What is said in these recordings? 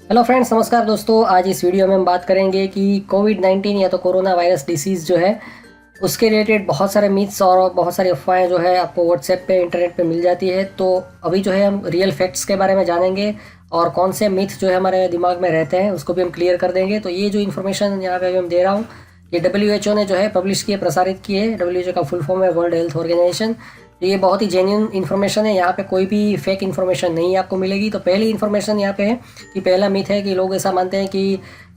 Hello friends, नमस्कार दोस्तों। आज इस वीडियो में हम बात करेंगे कि कोविड-19 या तो कोरोना वायरस डिसीज़ जो है उसके रिलेटेड बहुत सारे मिथ्स और बहुत सारी अफवाहें जो है आपको व्हाट्सएप पे इंटरनेट पे मिल जाती है। तो अभी जो है हम रियल फैक्ट्स के बारे में जानेंगे और कौन से मिथ जो है हमारे दिमाग में रहते हैं उसको भी हम क्लियर कर देंगे। तो ये जो इन्फॉर्मेशन यहाँ पे अभी हम दे रहा हूँ, ये WHO ने जो है पब्लिश की है, प्रसारित की है। WHO का फुल फॉर्म है वर्ल्ड हेल्थ ऑर्गेनाइजेशन। तो ये बहुत ही जेन्युइन इन्फॉर्मेशन है, यहाँ पे कोई भी फेक इन्फॉर्मेशन नहीं आपको मिलेगी। तो पहली इन्फॉर्मेशन यहाँ पे है कि पहला मिथ है कि लोग ऐसा मानते हैं कि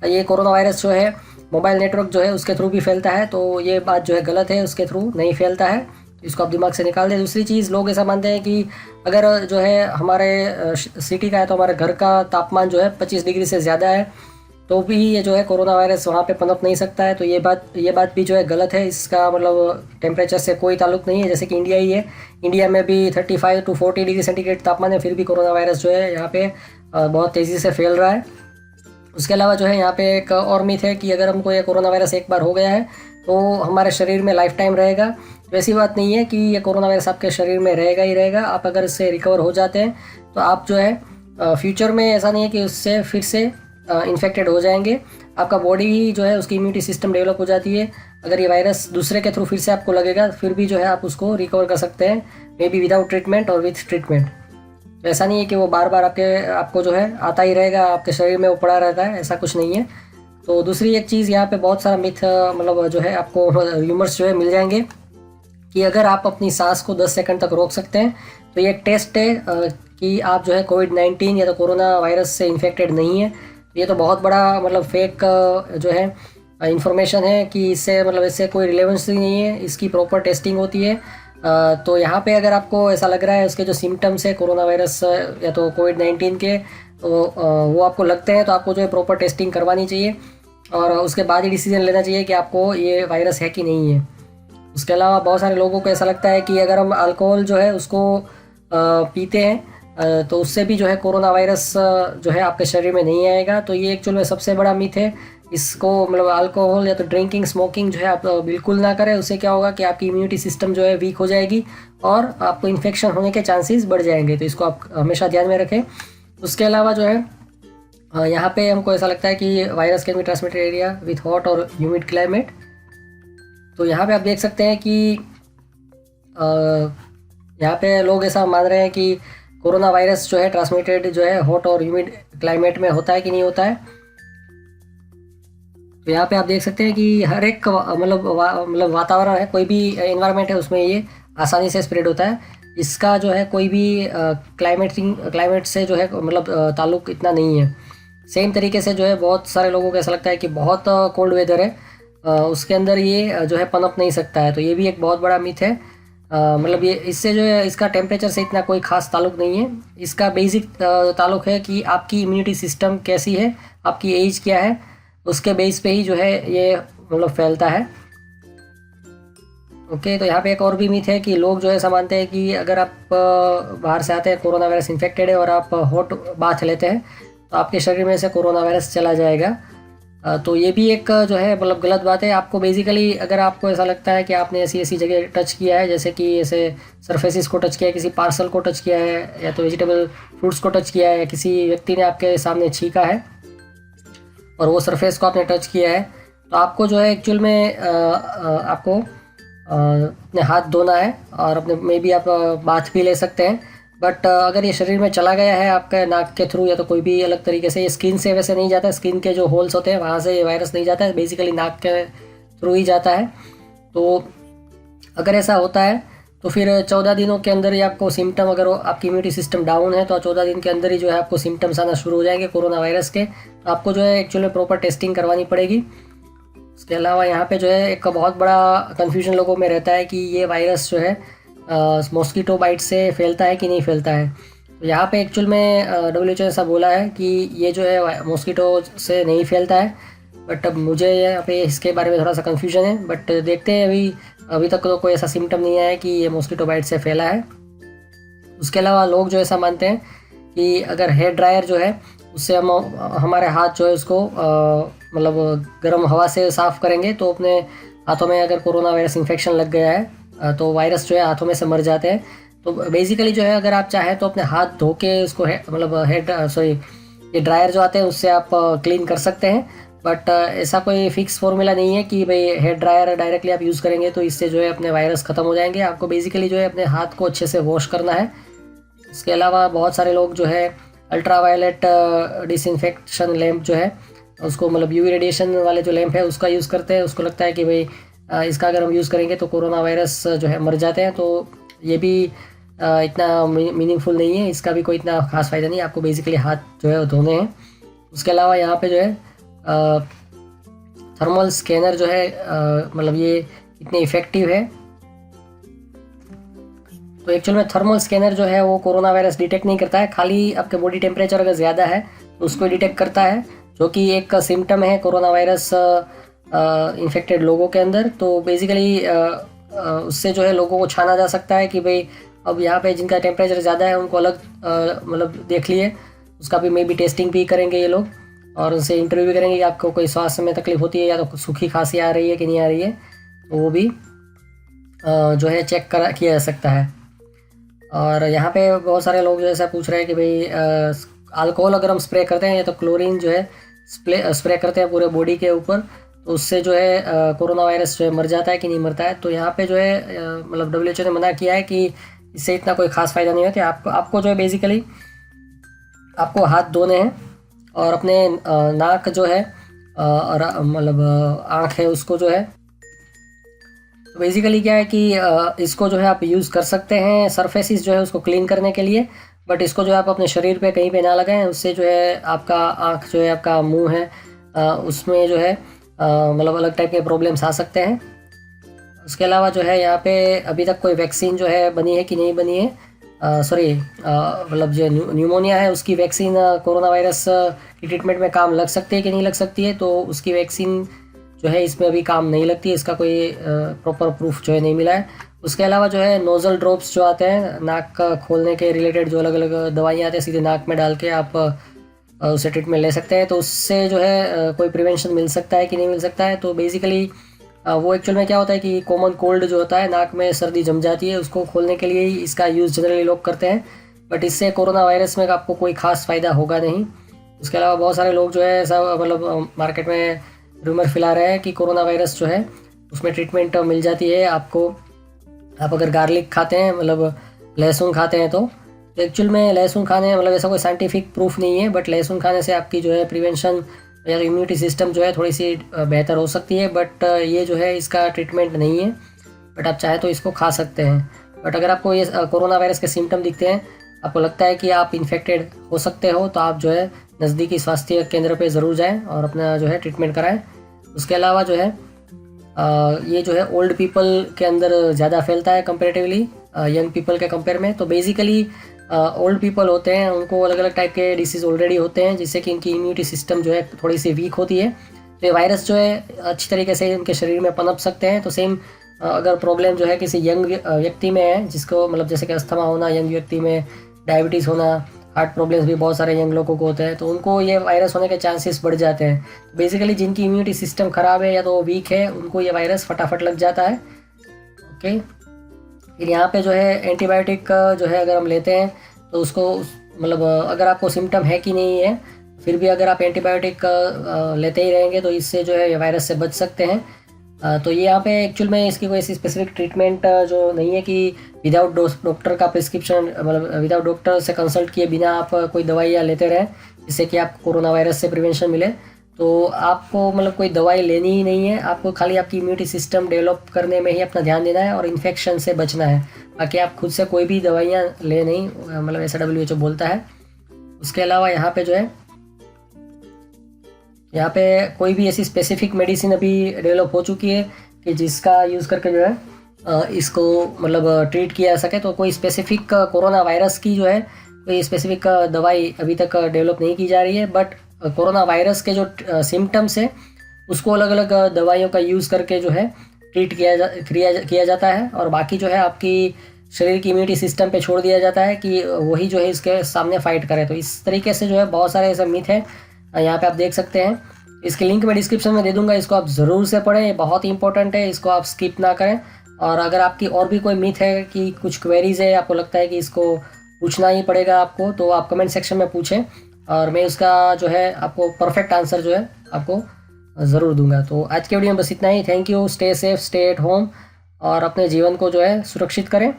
ये कोरोना वायरस जो है मोबाइल नेटवर्क जो है उसके थ्रू भी फैलता है। तो ये बात जो है गलत है, उसके थ्रू नहीं फैलता है, इसको आप दिमाग से निकाल दें। दूसरी चीज़, लोग ऐसा मानते हैं कि अगर जो है हमारे सिटी का है तो हमारे घर का तापमान जो है 25 डिग्री से ज़्यादा है तो भी ये जो है कोरोना वायरस वहाँ पे पनप नहीं सकता है। तो ये बात भी जो है गलत है। इसका मतलब टेम्परेचर से कोई ताल्लुक नहीं है। जैसे कि इंडिया ही है, इंडिया में भी 35 to 40 डिग्री सेंटीग्रेड तापमान है, फिर भी कोरोना वायरस जो है यहाँ पे बहुत तेज़ी से फैल रहा है। उसके अलावा जो है यहाँ पे एक और मिथ है कि अगर हमको ये कोरोना वायरस एक बार हो गया है तो हमारे शरीर में लाइफ टाइम रहेगा। वैसी बात नहीं है कि ये कोरोना वायरस आपके शरीर में रहेगा ही रहेगा। आप अगर इससे रिकवर हो जाते हैं तो आप जो है फ्यूचर में ऐसा नहीं है कि उससे फिर से इन्फेक्टेड हो जाएंगे। आपका बॉडी ही जो है उसकी इम्यूनिटी सिस्टम डेवलप हो जाती है। अगर ये वायरस दूसरे के थ्रू फिर से आपको लगेगा फिर भी जो है आप उसको रिकवर कर सकते हैं, मे बी विदाउट ट्रीटमेंट और विथ ट्रीटमेंट। तो ऐसा नहीं है कि वो बार बार आपको जो है आता ही रहेगा, आपके शरीर में वो पड़ा रहता है, ऐसा कुछ नहीं है। तो दूसरी एक चीज़, यहाँ पे बहुत सारा मिथ मतलब जो है आपको ह्यूमर्स जो है मिल जाएंगे कि अगर आप अपनी सांस को 10 सेकंड तक रोक सकते हैं तो ये एक टेस्ट है कि आप जो है कोविड-19 या तो कोरोना वायरस से इन्फेक्टेड नहीं है। ये तो बहुत बड़ा मतलब फेक जो है इन्फॉर्मेशन है कि इससे कोई रिलेवेंस ही नहीं है, इसकी प्रॉपर टेस्टिंग होती है। तो यहाँ पे अगर आपको ऐसा लग रहा है उसके जो सिम्टम्स है कोरोना वायरस या तो कोविड-19 के, तो वो आपको लगते हैं तो आपको जो है प्रॉपर टेस्टिंग करवानी चाहिए और उसके बाद ही डिसीजन लेना चाहिए कि आपको ये वायरस है कि नहीं है। उसके अलावा बहुत सारे लोगों को ऐसा लगता है कि अगर हम अल्कोहल जो है उसको पीते हैं तो उससे भी जो है कोरोना वायरस जो है आपके शरीर में नहीं आएगा। तो ये एक्चुअल में सबसे बड़ा मिथ है। इसको मतलब अल्कोहल या तो ड्रिंकिंग, स्मोकिंग जो है आप बिल्कुल ना करें। उससे क्या होगा कि आपकी इम्यूनिटी सिस्टम जो है वीक हो जाएगी और आपको इन्फेक्शन होने के चांसेस बढ़ जाएंगे। तो इसको आप हमेशा ध्यान में रखें। उसके अलावा जो है यहाँ पे हमको ऐसा लगता है कि virus can be transmitted area with hot और ह्यूमिड क्लाइमेट। तो यहाँ पे आप देख सकते हैं कि यहाँ पे लोग ऐसा मान रहे हैं कि कोरोना वायरस जो है ट्रांसमिटेड जो है हॉट और ह्यूमिड क्लाइमेट में होता है कि नहीं होता है। तो यहाँ पे आप देख सकते हैं कि हर एक मतलब वातावरण है, कोई भी इन्वायरमेंट है उसमें ये आसानी से स्प्रेड होता है। इसका जो है कोई भी क्लाइमेट से जो है मतलब ताल्लुक इतना नहीं है। सेम तरीके से जो है बहुत सारे लोगों को ऐसा लगता है कि बहुत कोल्ड वेदर है उसके अंदर ये जो है पनप नहीं सकता है। तो ये भी एक बहुत बड़ा मिथ है। मतलब ये इससे जो है इसका टेम्परेचर से इतना कोई ख़ास ताल्लुक नहीं है। इसका बेसिक ताल्लुक है कि आपकी इम्यूनिटी सिस्टम कैसी है, आपकी एज क्या है, उसके बेस पे ही जो है ये मतलब फैलता है। ओके, तो यहाँ पे एक और भी मिथ है कि लोग जो है ऐसा मानते हैं कि अगर आप बाहर से आते हैं, कोरोना वायरस इन्फेक्टेड है और आप हॉट बाथ लेते हैं तो आपके शरीर में से कोरोना वायरस चला जाएगा। तो ये भी एक जो है मतलब गलत बात है। आपको बेसिकली अगर आपको ऐसा लगता है कि आपने ऐसी ऐसी जगह टच किया है, जैसे कि ऐसे सरफेसिस को टच किया है, किसी पार्सल को टच किया है या तो वेजिटेबल फ्रूट्स को टच किया है, या किसी व्यक्ति ने आपके सामने छींका है और वो सरफेस को आपने टच किया है, तो आपको जो है एक्चुअल में आपको अपने हाथ धोना है और अपने में भी आप बाथ भी ले सकते हैं। बट अगर ये शरीर में चला गया है आपके नाक के थ्रू या तो कोई भी अलग तरीके से, ये स्किन से वैसे नहीं जाता है, स्किन के जो होल्स होते हैं वहाँ से ये वायरस नहीं जाता है, बेसिकली नाक के थ्रू ही जाता है। तो अगर ऐसा होता है तो फिर 14 दिनों के अंदर ही आपको सिम्टम, अगर आपकी इम्यूनिटी सिस्टम डाउन है तो 14 दिन के अंदर ही जो है आपको सिम्टम्स आना शुरू हो जाएंगे कोरोना वायरस के। तो आपको जो है एक्चुअली प्रॉपर टेस्टिंग करवानी पड़ेगी। उसके अलावा यहाँ पे जो है एक बहुत बड़ा कन्फ्यूजन लोगों में रहता है कि ये वायरस जो है मॉस्किटो बाइट से फैलता है कि नहीं फैलता है। तो यहाँ पे एक्चुअल में WHO ऐसा बोला है कि ये जो है मॉस्किटो से नहीं फैलता है। बट अब मुझे यहाँ पे इसके बारे में थोड़ा सा कन्फ्यूजन है। बट देखते हैं, अभी तक तो कोई ऐसा सिम्टम नहीं आया कि ये मॉस्किटो बाइट से फैला है। उसके अलावा लोग जो ऐसा मानते हैं कि अगर हेयर ड्रायर जो है उससे हम हमारे हाथ जो है उसको मतलब गर्म हवा से साफ़ करेंगे तो अपने हाथों में अगर कोरोना वायरस इन्फेक्शन लग गया है तो वायरस जो है हाथों में से मर जाते हैं। तो बेसिकली जो है अगर आप चाहें तो अपने हाथ धो के उसको मतलब ये ड्रायर जो आते हैं उससे आप क्लीन कर सकते हैं। बट ऐसा कोई फिक्स फॉर्मूला नहीं है कि भाई हेयर ड्रायर डायरेक्टली आप यूज़ करेंगे तो इससे जो है अपने वायरस ख़त्म हो जाएंगे। आपको बेसिकली जो है अपने हाथ को अच्छे से वॉश करना है। इसके अलावा बहुत सारे लोग जो है अल्ट्रा वायलेट डिसइंफेक्शन लैम्प जो है उसको, मतलब यूवी रेडिएशन वाले जो लैम्प है उसका यूज़ करते हैं। उसको लगता है कि भाई इसका अगर हम यूज़ करेंगे तो कोरोना वायरस जो है मर जाते हैं। तो ये भी इतना मीनिंगफुल नहीं है, इसका भी कोई इतना खास फ़ायदा नहीं है। आपको बेसिकली हाथ जो है धोने हैं। उसके अलावा यहाँ पे जो है थर्मल स्कैनर जो है मतलब ये इतने इफ़ेक्टिव है। तो एक्चुअल में थर्मल स्कैनर जो है वो कोरोना वायरस डिटेक्ट नहीं करता है, खाली आपके बॉडी टेम्परेचर अगर ज़्यादा है तो उसको डिटेक्ट करता है, जो कि एक सिम्टम है कोरोना वायरस इन्फेक्टेड लोगों के अंदर। तो बेसिकली उससे जो है लोगों को छाना जा सकता है कि भाई अब यहाँ पे जिनका टेम्परेचर ज़्यादा है उनको अलग मतलब देख लिए, उसका भी मे बी टेस्टिंग भी करेंगे ये लोग और उनसे इंटरव्यू भी करेंगे कि आपको कोई स्वास्थ्य में तकलीफ होती है या तो सूखी खांसी आ रही है कि नहीं आ रही है, तो वो भी जो है चेक किया जा सकता है। और यहाँ पे बहुत सारे लोग जो ऐसा पूछ रहे हैं कि भाई अल्कोहल अगर हम स्प्रे करते हैं या तो क्लोरीन जो है स्प्रे करते हैं पूरे बॉडी के ऊपर, तो उससे जो है कोरोना वायरस जो है मर जाता है कि नहीं मरता है। तो यहाँ पे जो है मतलब WHO ने मना किया है कि इससे इतना कोई ख़ास फ़ायदा नहीं होता। आपको जो है बेसिकली आपको हाथ धोने हैं और अपने नाक जो है और मतलब आँख है उसको जो है, तो बेसिकली क्या है कि इसको जो है आप यूज़ कर सकते हैं सरफेसिस जो है उसको क्लीन करने के लिए, बट इसको जो है आप अपने शरीर पे कहीं पे ना लगाएं, उससे जो है आपका आँख जो है आपका मुंह है उसमें जो है मतलब अलग टाइप के प्रॉब्लम्स आ सकते हैं। उसके अलावा जो है यहाँ पे अभी तक कोई वैक्सीन जो है बनी है कि नहीं बनी है, सॉरी मतलब जो न्यूमोनिया है उसकी वैक्सीन कोरोना वायरस की ट्रीटमेंट में काम लग सकती है कि नहीं लग सकती है, तो उसकी वैक्सीन जो है इसमें अभी काम नहीं लगती है, इसका कोई प्रॉपर प्रूफ जो है नहीं मिला है। उसके अलावा जो है नोज़ल ड्रॉप्स जो आते हैं नाक का खोलने के रिलेटेड, जो अलग अलग दवाइयाँ आती हैं सीधे नाक में डाल के आप उससे ट्रीटमेंट ले सकते हैं, तो उससे जो है कोई प्रिवेंशन मिल सकता है कि नहीं मिल सकता है। तो बेसिकली वो एक्चुअल में क्या होता है कि कॉमन कोल्ड जो होता है, नाक में सर्दी जम जाती है, उसको खोलने के लिए ही इसका यूज़ जनरली लोग करते हैं, बट इससे कोरोना वायरस में आपको कोई ख़ास फ़ायदा होगा नहीं। उसके अलावा बहुत सारे लोग जो है सब मतलब मार्केट में रूमर फैला रहे हैं कि कोरोना वायरस जो है उसमें ट्रीटमेंट मिल जाती है आपको, आप अगर गार्लिक खाते हैं मतलब लहसुन खाते हैं तो एक्चुअल में लहसुन खाने मतलब ऐसा कोई साइंटिफिक प्रूफ नहीं है, बट लहसुन खाने से आपकी जो है प्रिवेंशन या इम्यूनिटी सिस्टम जो है थोड़ी सी बेहतर हो सकती है, बट ये जो है इसका ट्रीटमेंट नहीं है, बट आप चाहे तो इसको खा सकते हैं। बट अगर आपको ये कोरोना वायरस के सिम्टम दिखते हैं, आपको लगता है कि आप इन्फेक्टेड हो सकते हो, तो आप जो है नज़दीकी स्वास्थ्य केंद्र पे ज़रूर जाएं और अपना जो है ट्रीटमेंट कराएं। उसके अलावा जो है ये जो है ओल्ड पीपल के अंदर ज़्यादा फैलता है कंपेरेटिवली यंग पीपल के कंपेयर में। तो बेसिकली ओल्ड पीपल होते हैं उनको अलग अलग टाइप के डिसीज़ ऑलरेडी होते हैं, जिससे कि इनकी इम्यूनिटी सिस्टम जो है थोड़ी सी वीक होती है, तो ये वायरस जो है अच्छी तरीके से इनके शरीर में पनप सकते हैं। तो सेम अगर प्रॉब्लम जो है किसी यंग व्यक्ति में है, जिसको मतलब जैसे कि अस्थमा होना यंग व्यक्ति में, डायबिटीज़ होना, हार्ट प्रॉब्लम्स भी बहुत सारे यंग लोगों को होते हैं, तो उनको ये वायरस होने के चांसेस बढ़ जाते हैं। बेसिकली जिनकी इम्यूनिटी सिस्टम ख़राब है या तो वीक है, उनको ये वायरस फटाफट लग जाता है। ओके, फिर यहाँ पे जो है एंटीबायोटिक जो है अगर हम लेते हैं तो उसको मतलब अगर आपको सिम्टम है कि नहीं है, फिर भी अगर आप एंटीबायोटिक लेते ही रहेंगे तो इससे जो है ये वायरस से बच सकते हैं। तो ये यहाँ पे एक्चुअल में इसकी कोई ऐसी स्पेसिफिक ट्रीटमेंट जो नहीं है कि विदाउट डॉक्टर का प्रिस्क्रिप्शन मतलब विदाउट डॉक्टर से कंसल्ट किए बिना आप कोई दवाइयाँ लेते रहें जिससे कि आपको कोरोना वायरस से प्रिवेंशन मिले। तो आपको मतलब कोई दवाई लेनी ही नहीं है, आपको खाली आपकी इम्यूनिटी सिस्टम डेवलप करने में ही अपना ध्यान देना है और इन्फेक्शन से बचना है। बाकी आप खुद से कोई भी दवाइयाँ ले नहीं, मतलब ऐसा WHO बोलता है। उसके अलावा यहाँ पे जो है यहाँ पे कोई भी ऐसी स्पेसिफिक मेडिसिन अभी डेवलप हो चुकी है कि जिसका यूज़ करके जो है इसको मतलब ट्रीट किया जा सके। तो कोई स्पेसिफिक कोरोना वायरस की जो है कोई स्पेसिफिक दवाई अभी तक डेवलप नहीं की जा रही है, बट कोरोना वायरस के जो सिम्टम्स है उसको अलग अलग दवाइयों का यूज़ करके जो है ट्रीट किया जाता है, और बाकी जो है आपकी शरीर की इम्यूनिटी सिस्टम पे छोड़ दिया जाता है कि वही जो है इसके सामने फाइट करे। तो इस तरीके से जो है बहुत सारे ऐसे मिथ है, यहाँ पे आप देख सकते हैं। इसकी लिंक मैं डिस्क्रिप्शन में दे दूंगा, इसको आप ज़रूर से पढ़ें, ये बहुत ही इंपॉर्टेंट है, इसको आप स्किप ना करें। और अगर आपकी और भी कोई मिथ है कि कुछ क्वेरीज है, आपको लगता है कि इसको पूछना ही पड़ेगा आपको, तो आप कमेंट सेक्शन में पूछें, और मैं उसका जो है आपको परफेक्ट आंसर जो है आपको ज़रूर दूंगा। तो आज के वीडियो में बस इतना ही। Thank you. Stay safe, stay at home और अपने जीवन को जो है सुरक्षित करें।